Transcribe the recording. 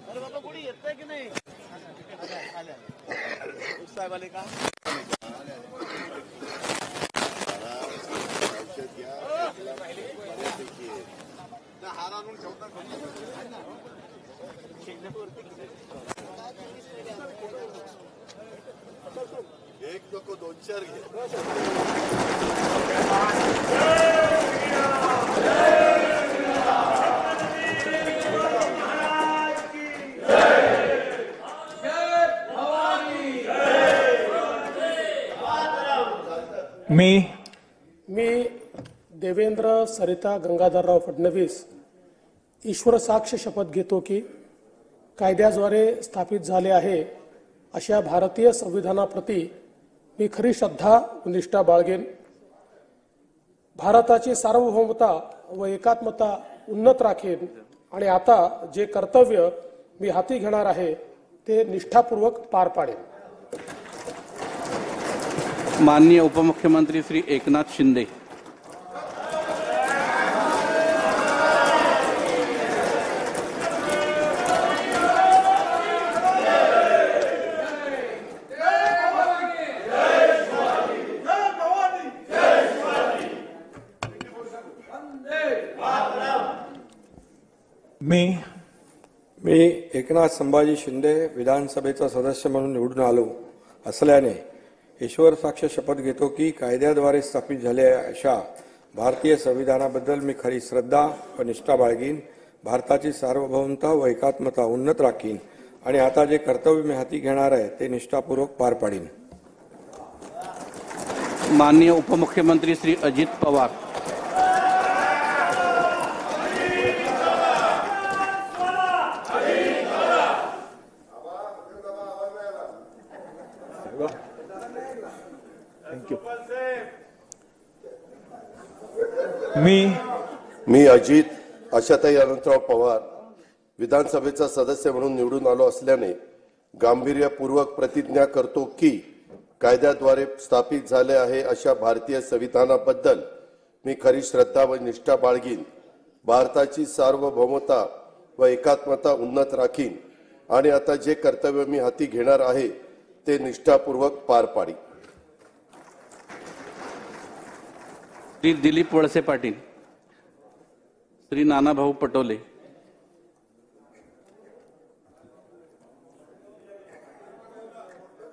अरे बाबा कोणी येतंय की नाही? साहेब आले का? हार आणून ठेवतात. एक नको 2-4 घे. मी देवेंद्र सरिता गंगाधरराव फडणवीस ईश्वर साक्ष शपथ घेतो की कायद्याद्वारे स्थापित झाले आहे अशा भारतीय संविधानाप्रती मी खरी श्रद्धा व निष्ठा बाळगेन. भारताची सार्वभौमता व एकात्मता उन्नत राखेन आणि आता जे कर्तव्य मी हाती घेणार आहे ते निष्ठापूर्वक पार पाडेन. माननीय उपमुख्यमंत्री श्री एकनाथ शिंदे. मी एकनाथ संभाजी शिंदे विधानसभेचा सदस्य म्हणून निवडून आलो असल्याने ईश्वर साक्ष शपथ घेतो की कायद्याद्वारे स्थापित झालेल्या अशा भारतीय संविधानाबद्दल मी खरी श्रद्धा व निष्ठा बाळगीन. भारताची सार्वभौमता व एकात्मता उन्नत राखीन आणि आता जे कर्तव्य मी हाती घेणार आहे ते निष्ठापूर्वक पार पाडीन. माननीय उपमुख्यमंत्री श्री अजित पवार. मी अजित आशाताई अनंतराव पवार विधानसभेचा सदस्य म्हणून निवडून आलो असल्याने गांभीर्यपूर्वक प्रतिज्ञा करतो की कायद्याद्वारे स्थापित झाले आहे अशा भारतीय संविधानाबद्दल मी खरी श्रद्धा व निष्ठा बाळगीन. भारताची सार्वभौमता व एकात्मता उन्नत राखीन आणि आता जे कर्तव्य मी हाती घेणार आहे ते निष्ठापूर्वक पार पाडीन. श्री दिलीप वळसे पाटील. श्री नानाभाऊ पटोले.